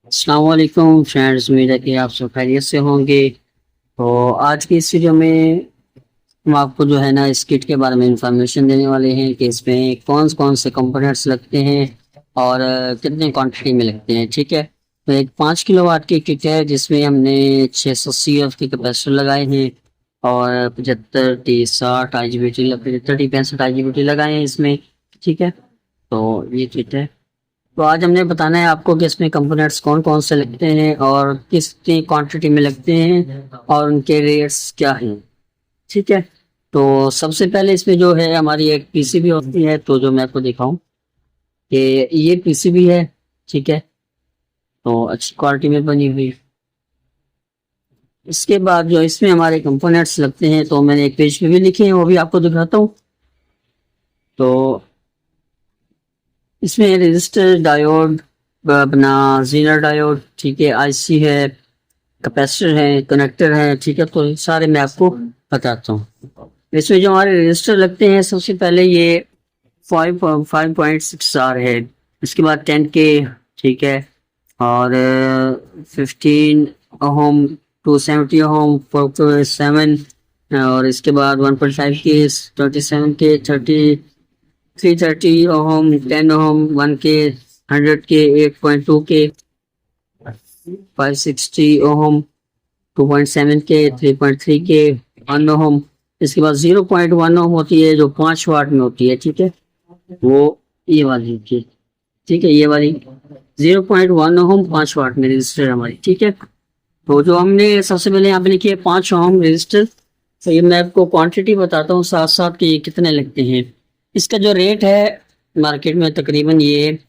अस्सलाम वालेकुम फ्रेंड्स, उम्मीद है कि आप सब खैरियत से होंगे। तो आज की इस वीडियो में हम आपको जो है ना इस किट के बारे में इंफॉर्मेशन देने वाले हैं कि इसमें कौन कौन से कंपोनेंट्स लगते हैं और कितने क्वांटिटी में लगते हैं। ठीक है, तो एक 5 किलो वाट की किट है जिसमें हमने 680 की कैपेसिटर लगाए हैं और 75 30 60 IGBT 75 65 IGBT लगाए हैं इसमें। ठीक है, तो ये किट है। तो आज हमने बताना है आपको कि इसमें कंपोनेंट्स कौन कौन से लगते हैं और कितनी क्वांटिटी में लगते हैं और उनके रेट्स क्या हैं। ठीक है, तो सबसे पहले इसमें जो है हमारी एक पीसीबी होती है, तो जो मैं आपको दिखाऊं कि ये पीसीबी है। ठीक है, तो अच्छी क्वालिटी में बनी हुई। इसके बाद जो इसमें हमारे कंपोनेंट्स लगते हैं तो मैंने एक पेज पे भी लिखे हैं, वो भी आपको दिखाता हूँ। तो इसमें रजिस्टर, डायोड, अपना जीनर डायोड, ठीक है, आईसी है, कैपेसिटर है, कनेक्टर है। ठीक है, तो सारे मैं आपको बताता हूँ। इसमें जो हमारे रजिस्टर लगते हैं, सबसे पहले ये 5.6 आर है। इसके बाद 10K, ठीक है, और 15 ओम, 270 ओम, 4.7, और इसके बाद 1.5K, 27K, 330 ओम, 10 ओम, 1K, 100K, 8.2K, 560 ओम, 2.7K, 3.3K, 1 ओम। इसके बाद 0.1 ओम होती है जो 5 वाट में होती है। ठीक है, वो ये वाली होती है। ठीक है, ये वाली 0.1 ओम 5 वाट में रजिस्टर हमारी। ठीक है, तो जो हमने सबसे पहले यहाँ पे लिखी है 5 ओम रजिस्टर। तो ये मैं आपको क्वांटिटी बताता हूँ साथ साथ कि ये कितने लगते हैं। इसका जो रेट है मार्केट में तकरीबन ये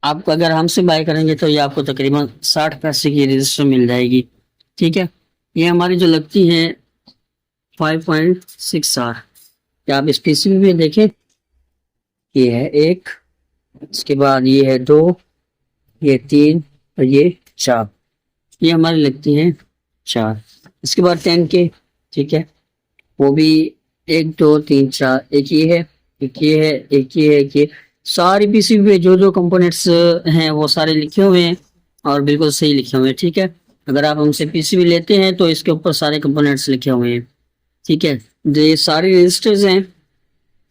आपको, अगर हमसे बाय करेंगे तो ये आपको तकरीबन 60 पैसे की रजिस्टर मिल जाएगी। ठीक है, ये हमारी जो लगती है 5.6 आर। क्या आप इस पीसीबी में देखें, ये है एक, इसके बाद ये है दो, ये तीन और ये चार। ये हमारी लगती हैं चार। इसके बाद 10K, ठीक है, वो भी एक दो तीन चार, एक ये है, एक ये है, एक ये है, एक ये। सारी पीसीबी पे जो जो कंपोनेंट्स हैं वो सारे लिखे हुए हैं और बिल्कुल सही लिखे हुए हैं। ठीक है, अगर आप हमसे पीसीबी लेते हैं तो इसके ऊपर सारे कंपोनेंट्स लिखे हुए हैं। ठीक है, जो ये सारी रजिस्टर्स हैं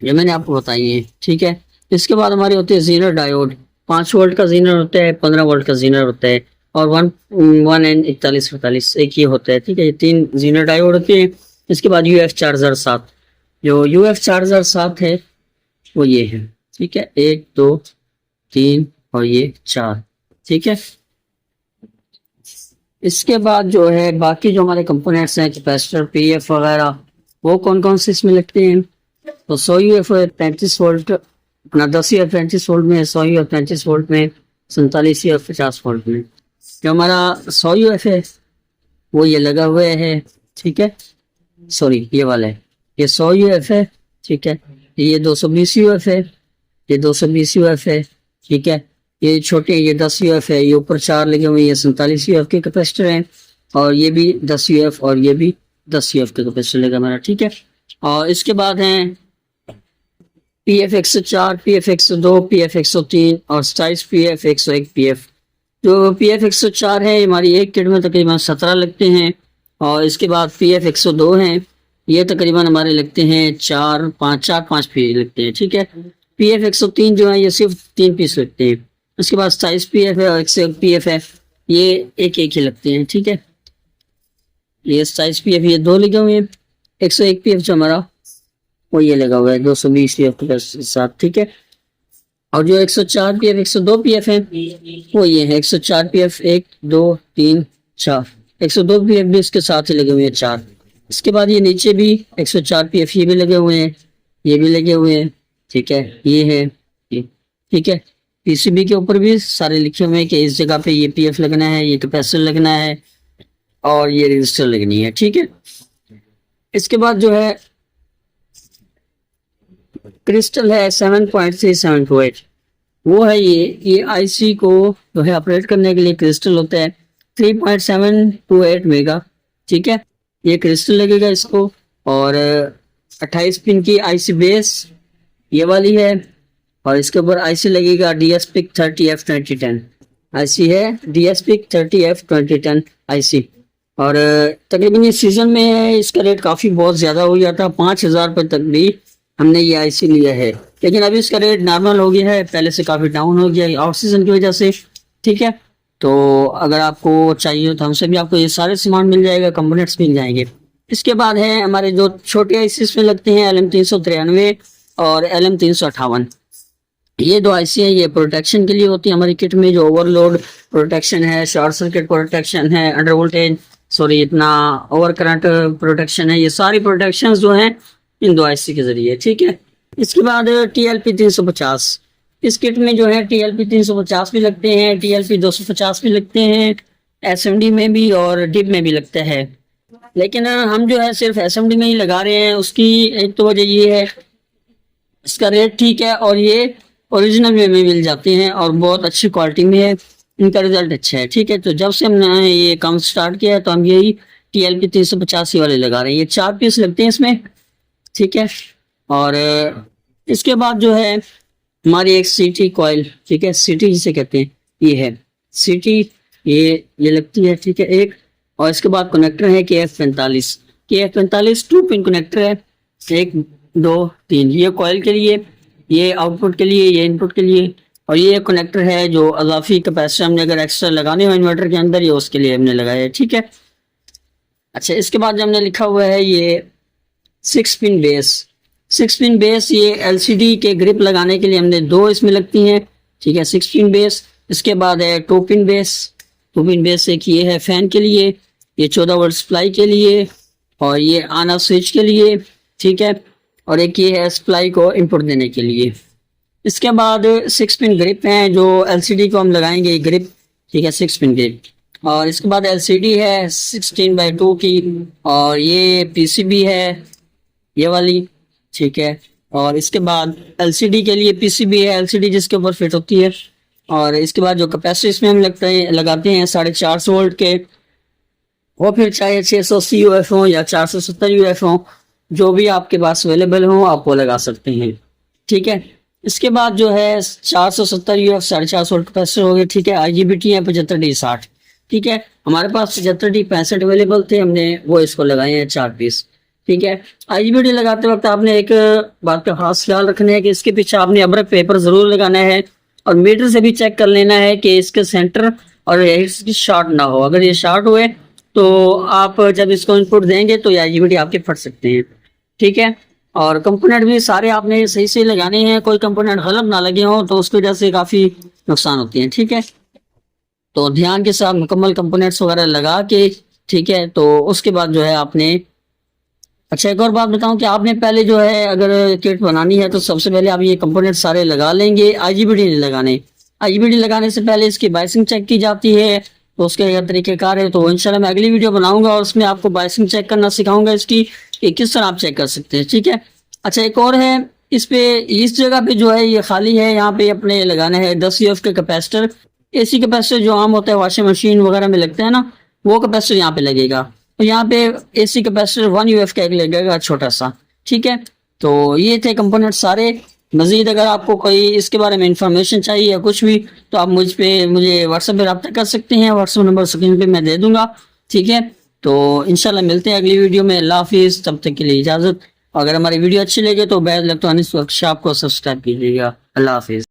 ये मैंने आपको बताई है। ठीक है, इसके बाद हमारे होते हैं जीनर डायोड। 5 वोल्ट का जीनर होता है, 15 वोल्ट का जीनर होता है, और 1N 41 एक ये होता है। ठीक है, ये 3 जीनर डायोड होते हैं। इसके बाद UF 4007, जो UF 4007 है वो ये है। ठीक है, 1 2 3 और ये 4। ठीक है, इसके बाद जो है बाकी जो हमारे कंपोनेंट्स हैं, कैपेसिटर, PF वगैरह, वो कौन कौन से इसमें लगते हैं। तो 100 UF 35 वोल्ट, अपना 10 UF 35 वोल्ट में, 100 UF 35 वोल्ट में, 47 UF 50 वोल्ट में। जो हमारा 100 UF है वो ये लगा हुआ है। ठीक है, सॉरी ये वाला है, ये 100 UF है। ठीक है, ये 220 UF है, ये 220 UF है। ठीक है, ये छोटे, ये 10 UF है, ये ऊपर 4 लगे हुए, ये 47 UF के कैपेसिटर हैं, और ये भी 10 UF और ये भी 10 UF के कैपेसिटर लगा हमारा। ठीक है, और इसके बाद हैं PF 104, PF 102, PF 103 और 27 PF 101 PF। जो PF 104 है हमारी एक किट में तकरीबन 17 लगते हैं, और इसके बाद PF 102 हैं, ये तकरीबन हमारे लगते हैं 4 5 पीस लगते हैं। ठीक है, PF 103 जो है ये सिर्फ 3 पीस लगते हैं। उसके बाद 27 PF है और 101 PF है, ये एक एक ही लगते हैं। ठीक है, ये 27 PF ये 2 लगे हुए हैं, 101 PF जो हमारा वो ये लगा हुआ है 220 PF के साथ। ठीक है, और जो 104 PF 102 PF है वो ये है 104 PF 1 2 3 4, 102 PF भी इसके साथ ही लगे हुए हैं 4। इसके बाद ये नीचे भी 104 PF ये भी लगे हुए हैं, ये भी लगे हुए हैं। ठीक है, ये है ये। ठीक है, पीसीबी के ऊपर भी सारे लिखे हुए हैं कि इस जगह पे ये PF लगना है, ये कैपेसिटर लगना है और ये रजिस्टर लगनी है। ठीक है, इसके बाद जो है क्रिस्टल है 7.3728, वो है ये आईसी को जो है ऑपरेट करने के लिए क्रिस्टल होता है 3.728 मेगा। ठीक है, ये क्रिस्टल लगेगा इसको, और 28 पिन की आईसी बेस ये वाली है, और इसके ऊपर आईसी लगेगा DSPIC 30F 2010। आईसी है DSP 30F2010 आईसी। और तकरीबन इस सीजन में इसका रेट काफ़ी बहुत ज़्यादा हो गया था, 5,000 रुपये तक भी हमने ये आईसी लिया है, लेकिन अभी इसका रेट नॉर्मल हो गया है, पहले से काफ़ी डाउन हो गया है आउट सीजन की वजह से। ठीक है, तो अगर आपको चाहिए तो हमसे भी आपको ये सारे सामान मिल जाएगा, कंपोनेंट्स मिल जाएंगे। इसके बाद है हमारे जो छोटे आईसी में लगते हैं LM393 और LM358। ये दो आईसी है, ये प्रोटेक्शन के लिए होती है हमारी किट में, जो ओवरलोड प्रोटेक्शन है, शॉर्ट सर्किट प्रोटेक्शन है, अंडर वोल्टेज इतना ओवर करंट प्रोटेक्शन है, ये सारी प्रोटेक्शन जो हैं इन दो आईसी के जरिए। ठीक है, इसके बाद TLP 350। इस किट में जो है TLP 350 भी लगते हैं, TLP 250 भी लगते हैं, SMD में भी और डिप में भी लगता है। लेकिन हम जो है सिर्फ SMD में ही लगा रहे हैं। उसकी एक तो वजह ये है, इसका रेट ठीक है और ये ओरिजिनल वे में मिल जाते हैं और बहुत अच्छी क्वालिटी में है, इनका रिजल्ट अच्छा है। ठीक है, तो जब से हमने ये काम स्टार्ट किया है तो हम यही TLP 350 वाले लगा रहे हैं। ये 4 पीस लगते हैं इसमें। ठीक है, और इसके बाद जो है हमारी एक CT कॉइल, ठीक है, CT जिसे कहते हैं, ये है CT, ये लगती है। ठीक है, एक, और इसके बाद कनेक्टर है KF45 2 पिन कनेक्टर है, 1 2 3, ये कॉइल के लिए, ये आउटपुट के लिए, ये इनपुट के लिए, और ये कनेक्टर है जो अजाफी कैपेसिटर हमने अगर एक्स्ट्रा लगाने हो इन्वर्टर के अंदर, ये उसके लिए हमने लगाया है। ठीक है, अच्छा, इसके बाद जो हमने लिखा हुआ है ये 6 पिन बेस, ये LCD के ग्रिप लगाने के लिए हमने 2 इसमें लगती हैं। ठीक है, 6 पिन बेस। इसके बाद है 2 पिन बेस, एक ये है फैन के लिए, ये 14 वोल्ट सप्लाई के लिए, और ये ऑन ऑफ स्विच के लिए। ठीक है, और एक ये है सप्लाई को इनपुट देने के लिए। इसके बाद 6 पिन ग्रिप हैं जो LCD को हम लगाएंगे ग्रिप। ठीक है, 6 पिन ग्रिप। और इसके बाद LCD है 16/2 की, और ये PCB है ये वाली। ठीक है, और इसके बाद LCD के लिए PCB है, LCD जिसके ऊपर फिट होती है। और इसके बाद जो कैपेसिटर इसमें हम लगाते हैं 450 वोल्ट के, वो फिर चाहे 680 UF हो या 470 UF हो, जो भी आपके पास अवेलेबल हो आप वो लगा सकते हैं। ठीक है, इसके बाद जो है 470 UF 450 वोल्ट कैपेसिटर हो गए। ठीक है, IGBT है 75D60। ठीक है, हमारे पास 75D65 अवेलेबल थे, हमने वो इसको लगाए हैं 4 पीस। ठीक है, IGBT लगाते वक्त आपने एक बात का खास ख्याल रखना है कि इसके पीछे आपने अब्रक पेपर जरूर लगाना है, और मीटर से भी चेक कर लेना है कि इसके सेंटर और इसकी शॉर्ट ना हो। अगर ये शॉर्ट हुए तो आप जब इसको इनपुट देंगे तो ये IGBT आपके फट सकते हैं। ठीक है, और कंपोनेंट भी सारे आपने सही से लगाने हैं, कोई कंपोनेंट गलत ना लगे हो तो उसकी वजह से काफ़ी नुकसान होते हैं। ठीक है, तो ध्यान के साथ मुकम्मल कंपोनेंट्स वगैरह लगा के, ठीक है, तो उसके बाद जो है आपने, अच्छा एक और बात बताऊं कि आपने पहले जो है अगर किट बनानी है तो सबसे पहले आप ये कंपोनेंट सारे लगा लेंगे, IGBT नहीं लगाने। IGBT लगाने से पहले इसकी बाइसिंग चेक की जाती है, तो उसके अगर तरीक़ेकार है तो इंशाल्लाह मैं अगली वीडियो बनाऊंगा और उसमें आपको बाइसिंग चेक करना सिखाऊंगा इसकी कि किस तरह आप चेक कर सकते हैं। ठीक है, अच्छा एक और है, इस पे इस जगह पे जो है ये खाली है, यहाँ पे अपने लगाना है 10 UF के कैपेसिटर। AC कैपेसिटर जो आम होता है वॉशिंग मशीन वगैरह में लगता है ना, वो कैपेसिटर यहाँ पे लगेगा। तो यहाँ पे AC कैपेसिटर 1 UF का एक लगेगा छोटा सा। ठीक है, तो ये थे कंपोनेंट सारे। मजीद अगर आपको कोई इसके बारे में इंफॉर्मेशन चाहिए या कुछ भी तो आप मुझे व्हाट्सएप पे रब्ता कर सकते हैं, व्हाट्सएप नंबर स्क्रीन पे मैं दे दूंगा। ठीक है, तो इंशाल्लाह मिलते हैं अगली वीडियो में। अल्लाह हाफिज़, तब तक के लिए इजाज़त। अगर हमारी वीडियो अच्छी लगे तो बैद इलेक्ट्रॉनिक्स वर्कशॉप को सब्सक्राइब कीजिएगा। अल्लाह हाफिज़।